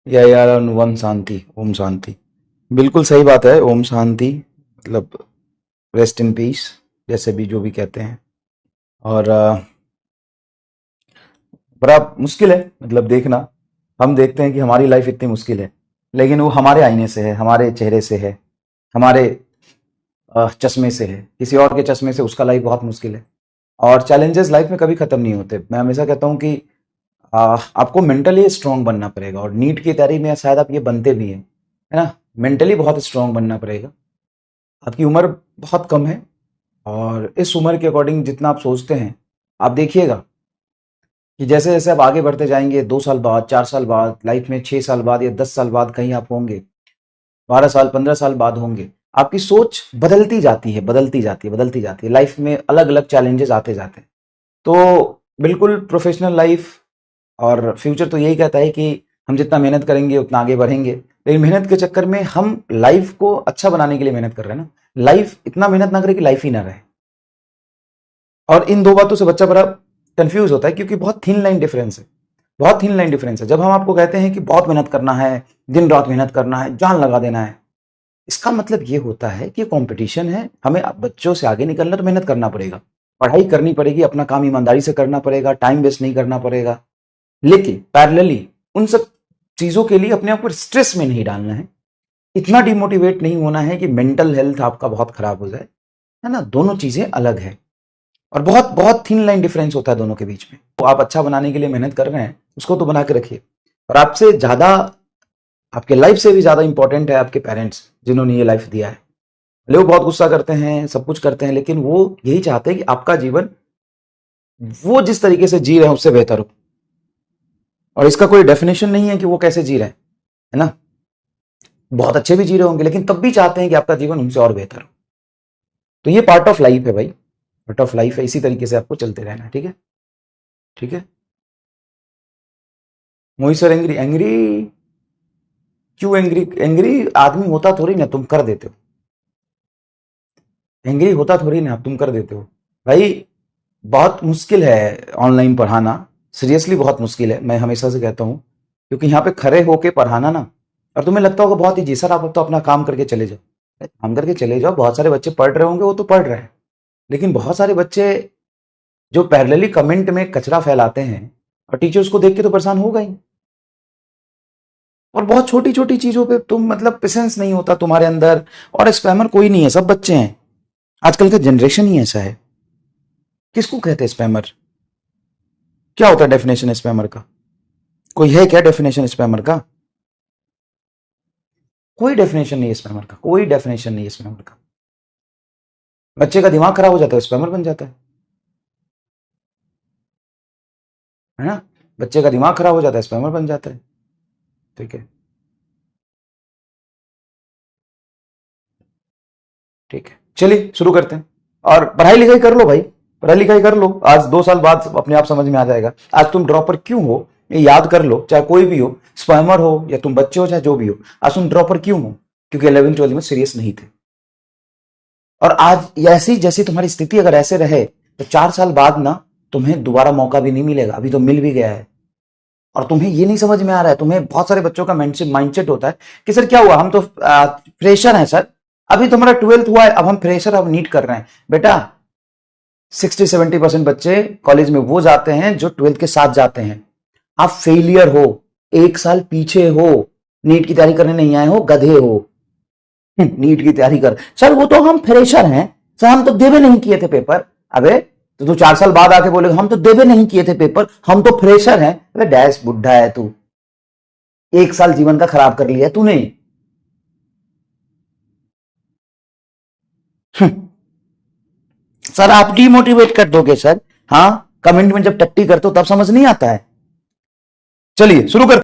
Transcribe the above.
या यार वन शांति, ओम शांति। बिल्कुल सही बात है, ओम शांति मतलब रेस्ट इन पीस, जैसे भी जो भी कहते हैं। और बड़ा मुश्किल है मतलब देखना। हम देखते हैं कि हमारी लाइफ इतनी मुश्किल है, लेकिन वो हमारे आईने से है, हमारे चेहरे से है, हमारे चश्मे से है। किसी और के चश्मे से उसका लाइफ बहुत मुश्किल है। और चैलेंजेस लाइफ में कभी खत्म नहीं होते। मैं हमेशा कहता हूँ कि आपको मेंटली स्ट्रांग बनना पड़ेगा, और नीट की तैयारी में शायद आप ये बनते भी हैं, है ना। मेंटली बहुत स्ट्रांग बनना पड़ेगा। आपकी उम्र बहुत कम है, और इस उम्र के अकॉर्डिंग जितना आप सोचते हैं, आप देखिएगा कि जैसे जैसे आप आगे बढ़ते जाएंगे, 2 साल बाद, 4 साल बाद, लाइफ में 6 साल बाद या 10 साल बाद कहीं आप होंगे, 12 साल 15 साल बाद होंगे, आपकी सोच बदलती जाती है, बदलती जाती है, बदलती जाती है। लाइफ में अलग अलग चैलेंजेस आते जाते हैं। तो बिल्कुल प्रोफेशनल लाइफ और फ्यूचर तो यही कहता है कि हम जितना मेहनत करेंगे उतना आगे बढ़ेंगे। लेकिन मेहनत के चक्कर में हम लाइफ को अच्छा बनाने के लिए मेहनत कर रहे हैं ना। लाइफ इतना मेहनत ना करे कि लाइफ ही ना रहे। और इन दो बातों से बच्चा बड़ा कंफ्यूज होता है, क्योंकि बहुत थिन लाइन डिफरेंस है, बहुत थिन लाइन डिफरेंस है। जब हम आपको कहते हैं कि बहुत मेहनत करना है, दिन रात मेहनत करना है, जान लगा देना है, इसका मतलब ये होता है कि कंपटीशन है, हमें बच्चों से आगे निकलना तो मेहनत करना पड़ेगा, पढ़ाई करनी पड़ेगी, अपना काम ईमानदारी से करना पड़ेगा, टाइम वेस्ट नहीं करना पड़ेगा। लेकिन पैरेलली उन सब चीजों के लिए अपने आप को स्ट्रेस में नहीं डालना है, इतना डिमोटिवेट नहीं होना है कि मेंटल हेल्थ आपका बहुत खराब हो जाए, है ना। दोनों चीजें अलग है, और बहुत बहुत थिन लाइन डिफरेंस होता है दोनों के बीच में। तो आप अच्छा बनाने के लिए मेहनत कर रहे हैं, उसको तो बना के रखिए। और आपसे ज्यादा, आपके लाइफ से भी ज्यादा इंपॉर्टेंट है आपके पेरेंट्स, जिन्होंने ये लाइफ दिया है। लोग बहुत गुस्सा करते हैं, सब कुछ करते हैं, लेकिन वो यही चाहते हैं कि आपका जीवन वो जिस तरीके से जी रहे हैं उससे बेहतर हो। और इसका कोई डेफिनेशन नहीं है कि वो कैसे जी रहे हैं, है ना। बहुत अच्छे भी जी रहे होंगे, लेकिन तब भी चाहते हैं कि आपका जीवन उनसे और बेहतर हो। तो ये पार्ट ऑफ लाइफ है भाई, पार्ट ऑफ लाइफ है। इसी तरीके से आपको चलते रहना है, ठीक है। ठीक है। मोहित सर एंग्री, एंग्री क्यों? एंग्री एंग्री आदमी होता थोड़ी ना, तुम कर देते हो। एंग्री होता थोड़ी ना, तुम कर देते हो भाई। बहुत मुश्किल है ऑनलाइन पढ़ाना, सीरियसली बहुत मुश्किल है, मैं हमेशा से कहता हूँ। क्योंकि यहाँ पे खड़े होके पढ़ाना ना, और तुम्हें लगता होगा बहुत ईजी, सर आप अब तो अपना काम करके चले जाओ। काम करके चले जाओ, बहुत सारे बच्चे पढ़ रहे होंगे, वो तो पढ़ रहे हैं। लेकिन बहुत सारे बच्चे जो पैरेलली कमेंट में कचरा फैलाते हैं, और टीचर्स को देख के तो परेशान होगा ही। और बहुत छोटी छोटी चीजों पे तुम मतलब पेशेंस नहीं होता तुम्हारे अंदर। और स्पैमर कोई नहीं है, सब बच्चे हैं। आजकल का जनरेशन ही ऐसा है। किसको कहते हैं स्पैमर? क्या होता है डेफिनेशन स्पैमर का? कोई है क्या डेफिनेशन स्पैमर का? कोई डेफिनेशन नहीं है स्पैमर का, कोई डेफिनेशन नहीं है स्पैमर का। बच्चे का दिमाग खराब हो जाता है, स्पैमर बन जाता है ना। बच्चे का दिमाग खराब हो जाता है, स्पैमर बन जाता है। ठीक है, ठीक है, चलिए शुरू करते हैं। और पढ़ाई लिखाई कर लो भाई, पढ़ाई लिखाई कर लो। आज 2 साल बाद अपने आप समझ में आ जाएगा। आज तुम ड्रॉपर क्यों हो ये याद कर लो, चाहे कोई भी हो, स्पैमर हो या तुम बच्चे हो, चाहे जो भी हो। आज तुम ड्रॉपर क्यों हो? क्योंकि 11th 12th में सीरियस नहीं थे। और आज ऐसी जैसी तुम्हारी स्थिति अगर ऐसे रहे, तो 4 साल बाद ना तुम्हें दोबारा मौका भी नहीं मिलेगा। अभी तो मिल भी गया है, और तुम्हें ये नहीं समझ में आ रहा है। तुम्हें बहुत सारे बच्चों का माइंडसेट होता है कि सर क्या हुआ, हम तो फ्रेशर हैं सर, अभी तुम्हारा 12th हुआ है, अब हम फ्रेशर अब नीट कर रहे हैं। बेटा 60-70% बच्चे कॉलेज में वो जाते हैं जो 12th के साथ जाते हैं। आप फेलियर हो, 1 साल पीछे हो, नीट की तैयारी करने नहीं आए हो, गधे हो। नीट की तैयारी कर, सर वो तो हम फ्रेशर हैं, सर हम तो देवे नहीं किए थे पेपर। अबे तो तू 4 साल बाद आके बोलेगा हम तो देवे नहीं किए थे पेपर, हम तो फ्रेशर हैं। अबे डैश बुढ़ा है तू, 1 साल जीवन का खराब कर लिया तूने। सर आप डिमोटिवेट कर दोगे सर। हाँ, कमेंट में जब टट्टी करते हो तब समझ नहीं आता है। चलिए शुरू कर।